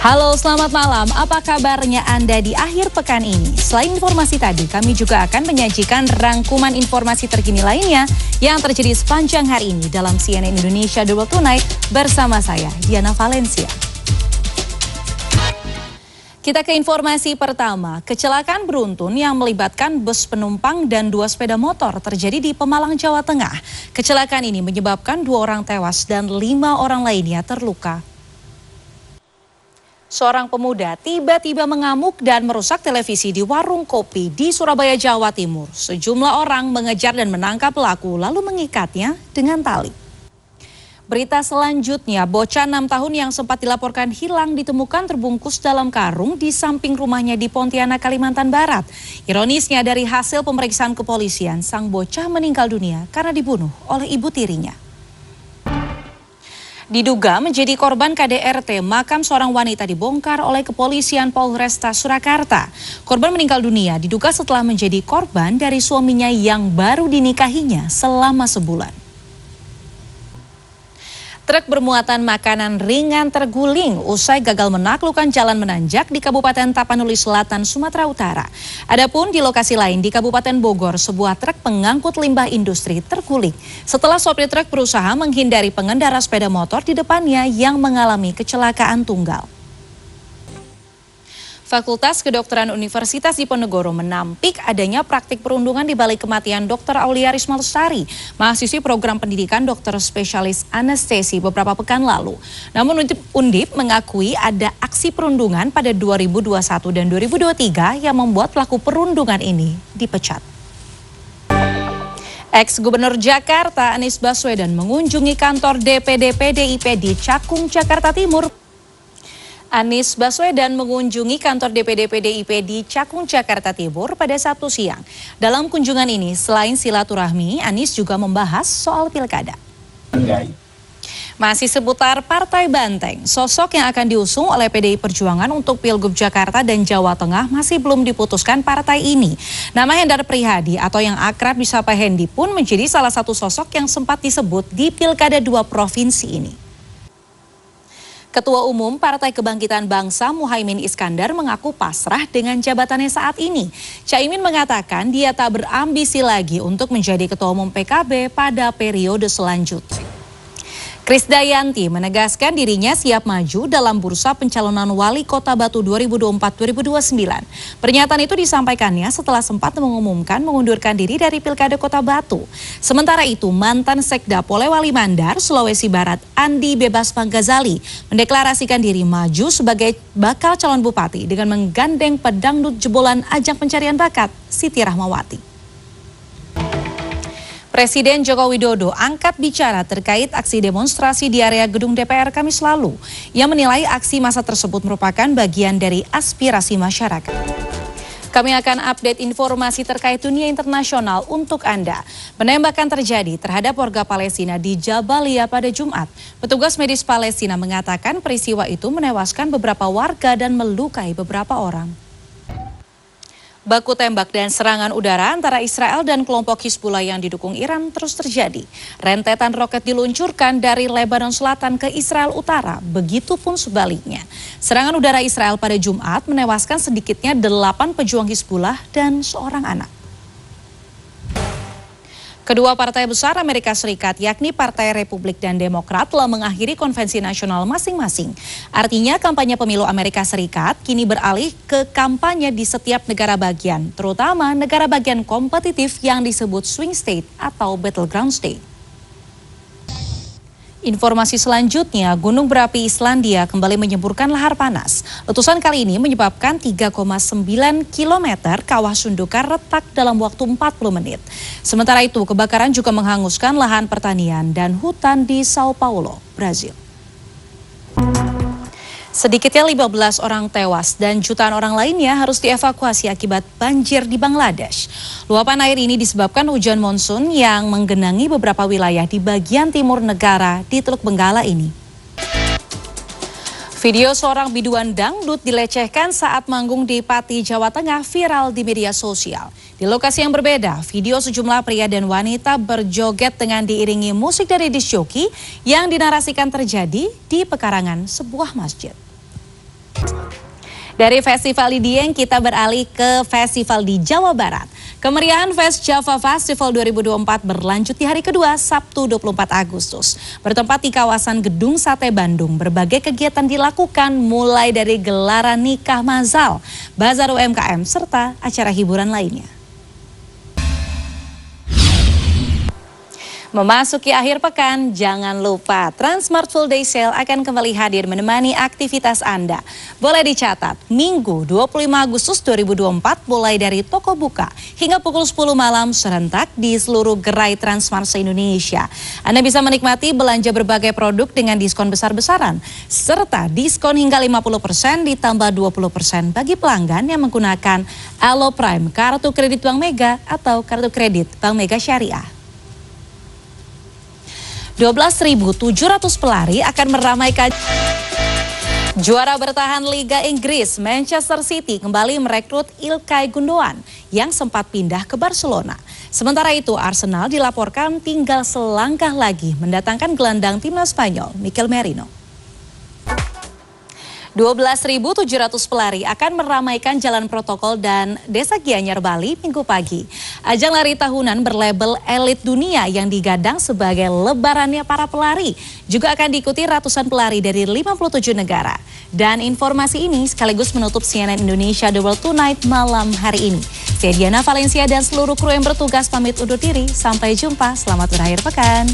Halo, selamat malam. Apa kabarnya Anda di akhir pekan ini? Selain informasi tadi, kami juga akan menyajikan rangkuman informasi terkini lainnya yang terjadi sepanjang hari ini dalam CNN Indonesia The World Tonight bersama saya, Diana Valencia. Kita ke informasi pertama. Kecelakaan beruntun yang melibatkan bus penumpang dan 2 sepeda motor terjadi di Pemalang, Jawa Tengah. Kecelakaan ini menyebabkan 2 orang tewas dan 5 orang lainnya terluka. Seorang pemuda tiba-tiba mengamuk dan merusak televisi di warung kopi di Surabaya, Jawa Timur. Sejumlah orang mengejar dan menangkap pelaku lalu mengikatnya dengan tali. Berita selanjutnya, bocah 6 tahun yang sempat dilaporkan hilang ditemukan terbungkus dalam karung di samping rumahnya di Pontianak, Kalimantan Barat. Ironisnya, dari hasil pemeriksaan kepolisian, sang bocah meninggal dunia karena dibunuh oleh ibu tirinya. Diduga menjadi korban KDRT, makam seorang wanita dibongkar oleh kepolisian Polresta Surakarta. Korban meninggal dunia diduga setelah menjadi korban dari suaminya yang baru dinikahinya selama sebulan. Truk bermuatan makanan ringan terguling usai gagal menaklukkan jalan menanjak di Kabupaten Tapanuli Selatan, Sumatera Utara. Adapun di lokasi lain di Kabupaten Bogor, sebuah truk pengangkut limbah industri terguling setelah sopir truk berusaha menghindari pengendara sepeda motor di depannya yang mengalami kecelakaan tunggal. Fakultas Kedokteran Universitas Diponegoro menampik adanya praktik perundungan di balik kematian Dr. Aulia Risma Lestari, mahasiswi program pendidikan dokter spesialis anestesi beberapa pekan lalu. Namun Undip mengakui ada aksi perundungan pada 2021 dan 2023 yang membuat pelaku perundungan ini dipecat. Ex-Gubernur Jakarta Anies Baswedan mengunjungi kantor DPD PDIP di Cakung, Jakarta Timur. Anies Baswedan mengunjungi kantor DPD PDIP di Cakung, Jakarta Timur pada Sabtu siang. Dalam kunjungan ini, selain silaturahmi, Anies juga membahas soal pilkada. Masih seputar Partai Banteng, sosok yang akan diusung oleh PDI Perjuangan untuk Pilgub Jakarta dan Jawa Tengah masih belum diputuskan partai ini. Nama Hendar Prihadi atau yang akrab disapa Hendi pun menjadi salah satu sosok yang sempat disebut di pilkada 2 provinsi ini. Ketua Umum Partai Kebangkitan Bangsa Muhaimin Iskandar mengaku pasrah dengan jabatannya saat ini. Caimin mengatakan dia tak berambisi lagi untuk menjadi Ketua Umum PKB pada periode selanjutnya. Krisdayanti menegaskan dirinya siap maju dalam bursa pencalonan Wali Kota Batu 2024-2029. Pernyataan itu disampaikannya setelah sempat mengumumkan mengundurkan diri dari Pilkada Kota Batu. Sementara itu, mantan Sekda Polewali Mandar, Sulawesi Barat, Andi Bebas Panggazali, mendeklarasikan diri maju sebagai bakal calon bupati dengan menggandeng pedangdut jebolan ajang pencarian bakat, Siti Rahmawati. Presiden Joko Widodo angkat bicara terkait aksi demonstrasi di area gedung DPR Kamis lalu. Ia menilai aksi massa tersebut merupakan bagian dari aspirasi masyarakat. Kami akan update informasi terkait dunia internasional untuk Anda. Penembakan terjadi terhadap warga Palestina di Jabalia pada Jumat. Petugas medis Palestina mengatakan peristiwa itu menewaskan beberapa warga dan melukai beberapa orang. Baku tembak dan serangan udara antara Israel dan kelompok Hizbullah yang didukung Iran terus terjadi. Rentetan roket diluncurkan dari Lebanon Selatan ke Israel Utara, begitupun sebaliknya. Serangan udara Israel pada Jumat menewaskan sedikitnya 8 pejuang Hizbullah dan seorang anak. Kedua partai besar Amerika Serikat, yakni Partai Republik dan Demokrat, telah mengakhiri konvensi nasional masing-masing. Artinya kampanye pemilu Amerika Serikat kini beralih ke kampanye di setiap negara bagian, terutama negara bagian kompetitif yang disebut swing state atau battleground state. Informasi selanjutnya, gunung berapi Islandia kembali menyemburkan lahar panas. Letusan kali ini menyebabkan 3,9 km kawah Sunduka retak dalam waktu 40 menit. Sementara itu, kebakaran juga menghanguskan lahan pertanian dan hutan di Sao Paulo, Brazil. Sedikitnya 15 orang tewas dan jutaan orang lainnya harus dievakuasi akibat banjir di Bangladesh. Luapan air ini disebabkan hujan monsun yang menggenangi beberapa wilayah di bagian timur negara di Teluk Benggala ini. Video seorang biduan dangdut dilecehkan saat manggung di Pati, Jawa Tengah viral di media sosial. Di lokasi yang berbeda, video sejumlah pria dan wanita berjoget dengan diiringi musik dari disc jockey yang dinarasikan terjadi di pekarangan sebuah masjid. Dari Festival di Dieng kita beralih ke festival di Jawa Barat. Kemeriahan Fest Java Festival 2024 berlanjut di hari kedua Sabtu 24 Agustus. Bertempat di kawasan Gedung Sate Bandung, berbagai kegiatan dilakukan mulai dari gelaran nikah masal, bazar UMKM, serta acara hiburan lainnya. Memasuki akhir pekan, jangan lupa Transmart Full Day Sale akan kembali hadir menemani aktivitas Anda. Boleh dicatat, Minggu 25 Agustus 2024 mulai dari toko buka hingga pukul 10 malam serentak di seluruh gerai Transmart se-Indonesia. Anda bisa menikmati belanja berbagai produk dengan diskon besar-besaran, serta diskon hingga 50% ditambah 20% bagi pelanggan yang menggunakan Alo Prime, kartu kredit Bank Mega atau kartu kredit Bank Mega Syariah. 12.700 pelari akan meramaikan juara bertahan Liga Inggris. Manchester City kembali merekrut Ilkay Gundogan yang sempat pindah ke Barcelona. Sementara itu Arsenal dilaporkan tinggal selangkah lagi mendatangkan gelandang timnas Spanyol Mikel Merino. 12.700 pelari akan meramaikan Jalan Protokol dan Desa Gianyar, Bali Minggu pagi. Ajang lari tahunan berlabel elit dunia yang digadang sebagai lebarannya para pelari juga akan diikuti ratusan pelari dari 57 negara. Dan informasi ini sekaligus menutup CNN Indonesia The World Tonight malam hari ini. Saya Diana Valencia dan seluruh kru yang bertugas pamit undur diri. Sampai jumpa, selamat berakhir pekan.